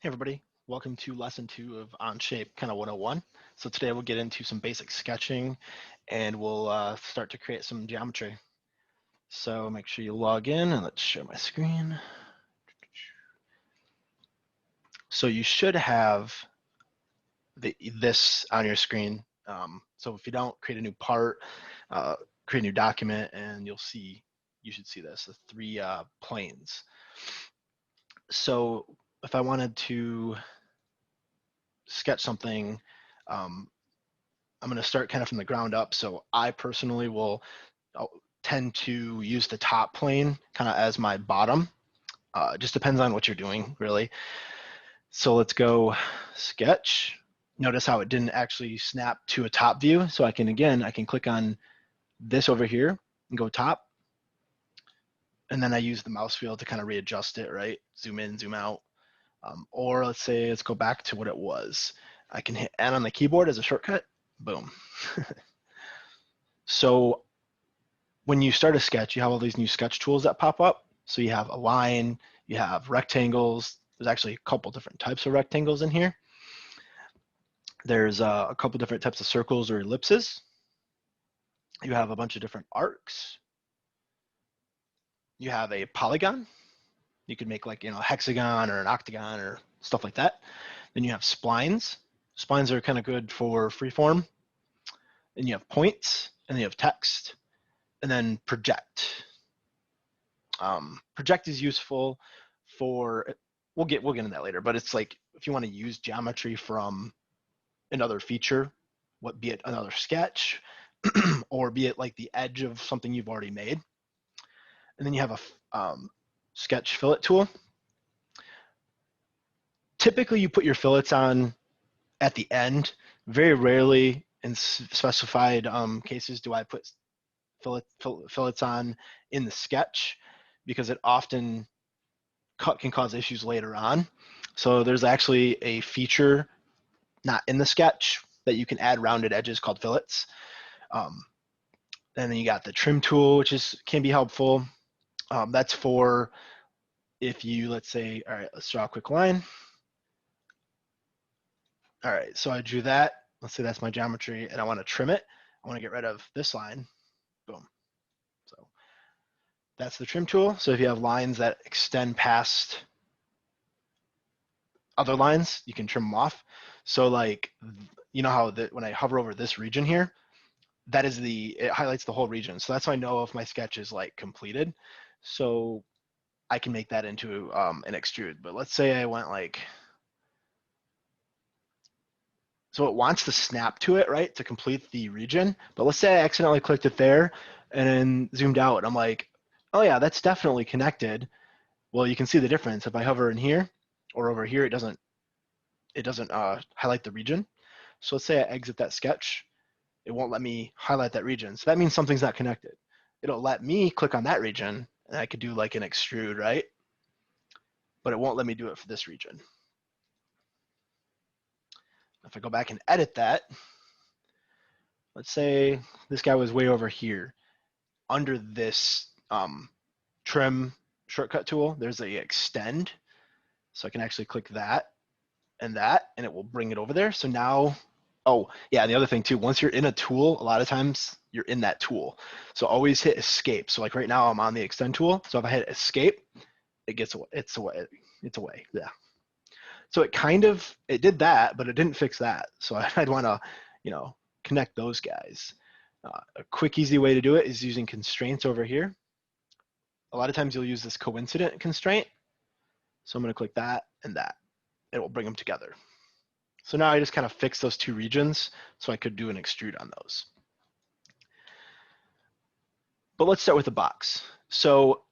Hey everybody, welcome to lesson 2 of Onshape kind of 101. So today we'll get into some basic sketching and we'll start to create some geometry. So make sure you log in and let's share my screen. So you should have this on your screen. So if you don't, create a new part, create a new document, and you should see this, the three planes. So if I wanted to sketch something, I'm going to start kind of from the ground up. So I personally will tend to use the top plane kind of as my bottom. It just depends on what you're doing, really. So let's go sketch. Notice how it didn't actually snap to a top view. So I can click on this over here and go top. And then I use the mouse wheel to kind of readjust it, right? Zoom in, zoom out. Or let's go back to what it was. I can hit N on the keyboard as a shortcut. Boom. So when you start a sketch, you have all these new sketch tools that pop up. So you have a line, you have rectangles. There's actually a couple different types of rectangles in here. There's a couple different types of circles or ellipses. You have a bunch of different arcs. You have a polygon. You could make like, a hexagon or an octagon or stuff like that. Then you have splines. Splines are kind of good for freeform. Then you have points, and then you have text, and then project. Project is useful for, we'll get into that later, but it's like if you want to use geometry from another feature, be it another sketch, or be it like the edge of something you've already made. And then you have a sketch fillet tool. Typically, you put your fillets on at the end. Very rarely, in specified cases, do I put fillets on in the sketch, because it often can cause issues later on. So there's actually a feature not in the sketch that you can add rounded edges called fillets. And then you got the trim tool, which can be helpful. That's for if you, let's say, all right, let's draw a quick line. All right, so I drew that. Let's say that's my geometry, and I want to trim it. I want to get rid of this line. Boom. So that's the trim tool. So if you have lines that extend past other lines, you can trim them off. So like, you know how when I hover over this region here, it highlights the whole region. So that's how I know if my sketch is like completed. So I can make that into an extrude. But let's say I went like, so it wants to snap to it, right, to complete the region. But let's say I accidentally clicked it there and then zoomed out. I'm like, oh yeah, that's definitely connected. Well, you can see the difference. If I hover in here or over here, it doesn't highlight the region. So let's say I exit that sketch. It won't let me highlight that region. So that means something's not connected. It'll let me click on that region, and I could do like an extrude, right? But it won't let me do it for this region. If I go back and edit that, let's say this guy was way over here. Under this trim shortcut tool, there's a extend. So I can actually click that, and it will bring it over there. So now, oh yeah, and the other thing too, once you're in a tool, a lot of times you're in that tool. So always hit escape. So like right now I'm on the extend tool. So if I hit escape, it's away. Yeah. So it did that, but it didn't fix that. So I'd want to, connect those guys. A quick, easy way to do it is using constraints over here. A lot of times you'll use this coincident constraint. So I'm going to click that and that. It will bring them together. So now I just kind of fix those two regions so I could do an extrude on those. But let's start with the box. So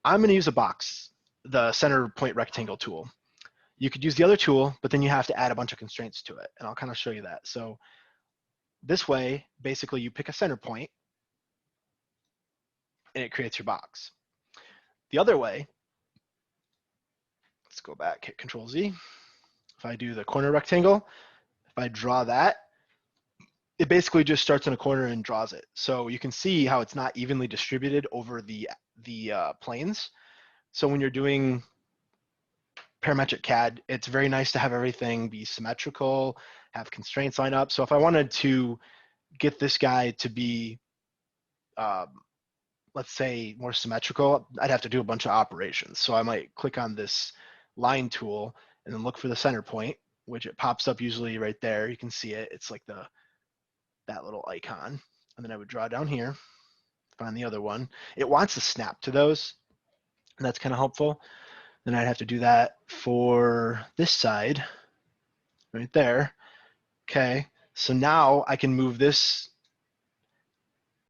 I'm going to use a box, the center point rectangle tool. You could use the other tool, but then you have to add a bunch of constraints to it. And I'll kind of show you that. So this way, basically you pick a center point and it creates your box. The other way, let's go back, hit Control Z. If I do the corner rectangle, if I draw that, it basically just starts in a corner and draws it. So you can see how it's not evenly distributed over the planes. So when you're doing parametric CAD, it's very nice to have everything be symmetrical, have constraints line up. So if I wanted to get this guy to be, let's say, more symmetrical, I'd have to do a bunch of operations. So I might click on this line tool and then look for the center point, which it pops up usually right there. You can see it. It's like that little icon. And then I would draw down here, find the other one. It wants to snap to those, and that's kind of helpful. Then I'd have to do that for this side right there. Okay, so now I can move this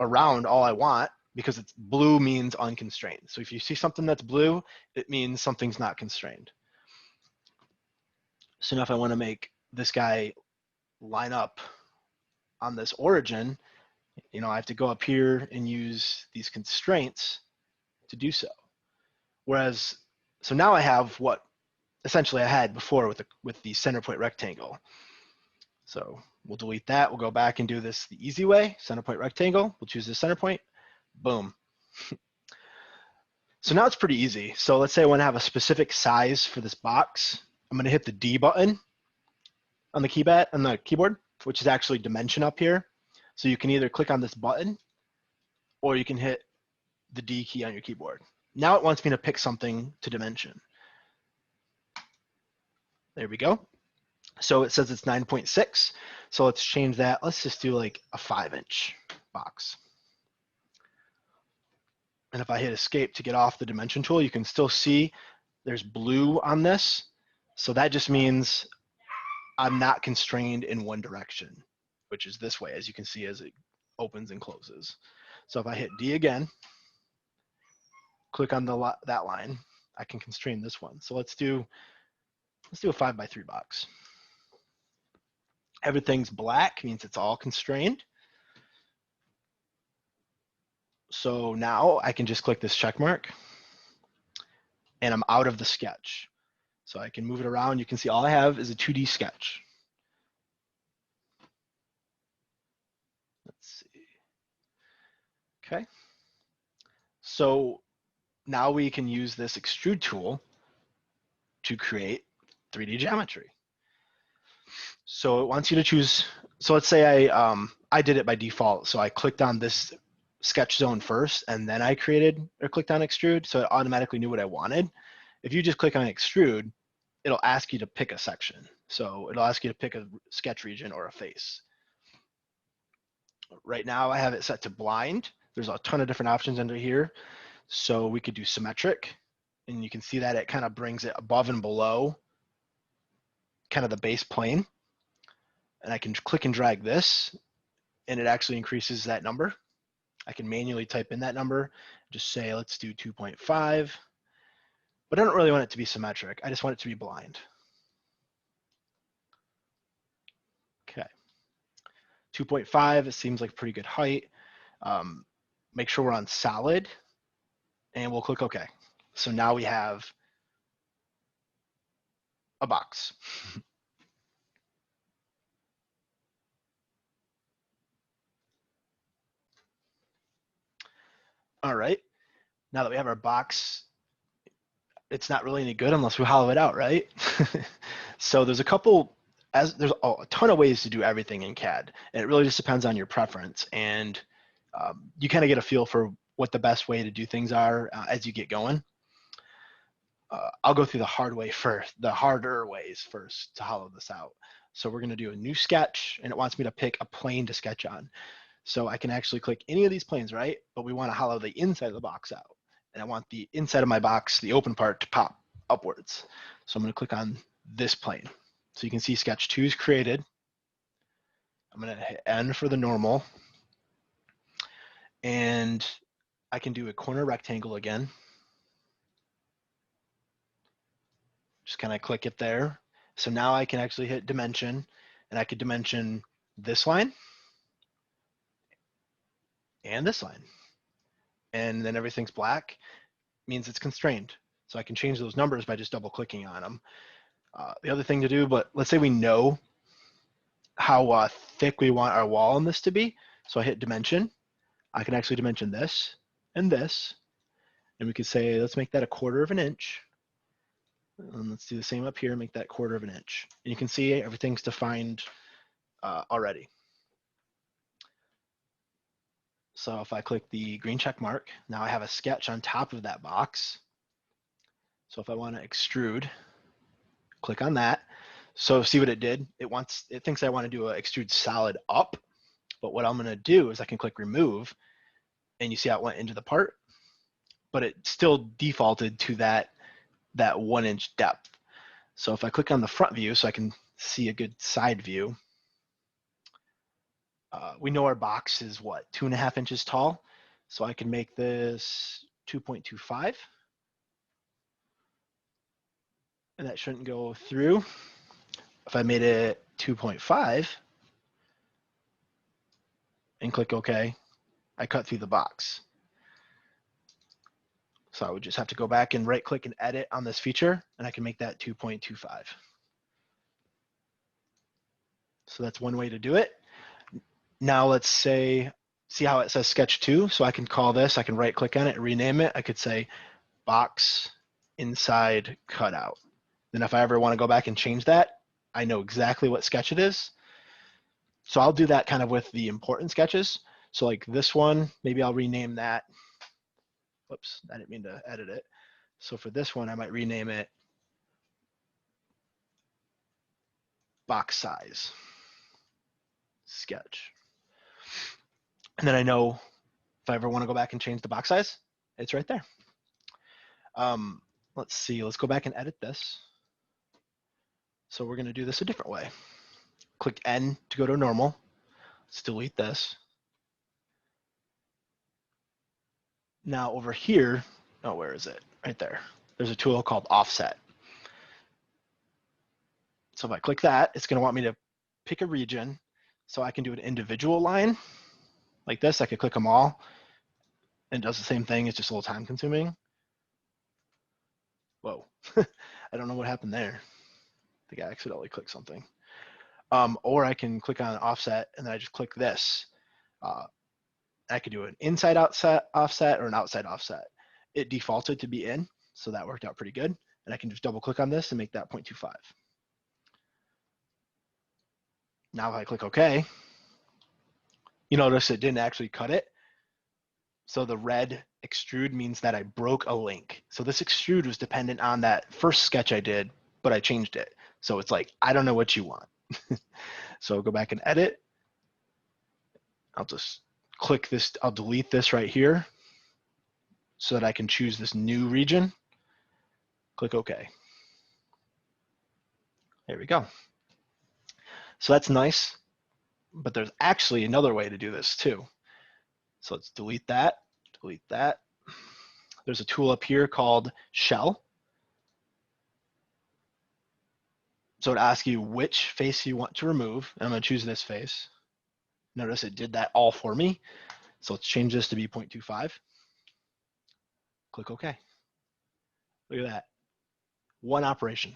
around all I want because it's blue means unconstrained. So if you see something that's blue, it means something's not constrained. So now if I want to make this guy line up on this origin, I have to go up here and use these constraints to do so. Whereas, so now I have what essentially I had before with the center point rectangle. So we'll delete that. We'll go back and do this the easy way, center point rectangle. We'll choose the center point, boom. So now it's pretty easy. So let's say I want to have a specific size for this box. I'm going to hit the D button on the keyboard, which is actually dimension up here. So you can either click on this button or you can hit the D key on your keyboard. Now it wants me to pick something to dimension. There we go. So it says it's 9.6. So let's change that. Let's just do like a 5-inch box. And if I hit escape to get off the dimension tool, you can still see there's blue on this. So that just means I'm not constrained in one direction, which is this way, as you can see as it opens and closes. So if I hit D again, click on that line, I can constrain this one. So let's do a 5x3 box. Everything's black, means it's all constrained. So now I can just click this check mark and I'm out of the sketch. So I can move it around. You can see all I have is a 2D sketch. Let's see. Okay. So now we can use this extrude tool to create 3D geometry. So it wants you to choose. So let's say I did it by default. So I clicked on this sketch zone first, and then I clicked on extrude. So it automatically knew what I wanted. If you just click on extrude, it'll ask you to pick a section. So it'll ask you to pick a sketch region or a face. Right now I have it set to blind. There's a ton of different options under here. So we could do symmetric, and you can see that it kind of brings it above and below kind of the base plane. And I can click and drag this, and it actually increases that number. I can manually type in that number, just say, let's do 2.5. But I don't really want it to be symmetric. I just want it to be blind. Okay. 2.5, it seems like a pretty good height. Make sure we're on solid, and we'll click OK. So now we have a box. All right, now that we have our box, it's not really any good unless we hollow it out, right? So there's a ton of ways to do everything in CAD, and it really just depends on your preference. And you kind of get a feel for what the best way to do things are as you get going. I'll go through the harder ways first to hollow this out. So we're going to do a new sketch, and it wants me to pick a plane to sketch on. So I can actually click any of these planes, right? But we want to hollow the inside of the box out. And I want the inside of my box, the open part, to pop upwards. So I'm going to click on this plane. So you can see sketch 2 is created. I'm going to hit N for the normal. And I can do a corner rectangle again. Just kind of click it there. So now I can actually hit dimension, and I could dimension this line and this line. And then everything's black, means it's constrained. So I can change those numbers by just double clicking on them. The other thing to do, but let's say we know how thick we want our wall on this to be. So I hit dimension. I can actually dimension this and this. And we could say, let's make that 1/4 of an inch. And let's do the same up here, make that 1/4 of an inch. And you can see everything's defined already. So if I click the green check mark, now I have a sketch on top of that box. So if I want to extrude, click on that. So see what it did? It thinks I want to do a extrude solid up, but what I'm going to do is I can click remove, and you see how it went into the part, but it still defaulted to that 1 inch depth. So if I click on the front view so I can see a good side view, we know our box is what, 2.5 inches tall. So I can make this 2.25, and that shouldn't go through. If I made it 2.5 and click OK, I cut through the box. So I would just have to go back and right click and edit on this feature, and I can make that 2.25. So that's one way to do it. Now let's see how it says sketch 2. So I can call this, I can right click on it, rename it. I could say box inside cutout. Then if I ever want to go back and change that, I know exactly what sketch it is. So I'll do that kind of with the important sketches. So like this one, maybe I'll rename that. Whoops, I didn't mean to edit it. So for this one, I might rename it box size sketch. And then I know if I ever want to go back and change the box size, it's right there. Let's see, let's go back and edit this. So we're going to do this a different way. Click N to go to normal. Let's delete this. Now over here, oh, where is it? Right there. There's a tool called offset. So if I click that, it's going to want me to pick a region so I can do an individual line like this. I could click them all and it does the same thing. It's just a little time consuming. Whoa, I don't know what happened there. I think I accidentally clicked something. Or I can click on offset and then I just click this. I could do an inside outside offset or an outside offset. It defaulted to be in, so that worked out pretty good. And I can just double click on this and make that 0.25. Now if I click OK, you notice it didn't actually cut it. So the red extrude means that I broke a link. So this extrude was dependent on that first sketch I did, but I changed it. So it's like, I don't know what you want. So I'll go back and edit. I'll just click this, I'll delete this right here so that I can choose this new region. Click OK. There we go. So that's nice, but there's actually another way to do this too. So let's delete that, delete that. There's a tool up here called Shell. So it asks you which face you want to remove, and I'm going to choose this face. Notice it did that all for me. So let's change this to be 0.25. Click OK. Look at that. One operation.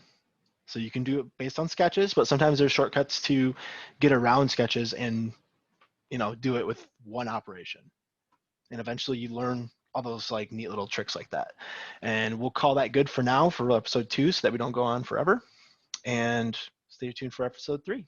So you can do it based on sketches, but sometimes there's shortcuts to get around sketches and do it with one operation. And eventually you learn all those like neat little tricks like that. And we'll call that good for now for episode 2 so that we don't go on forever. And stay tuned for episode 3.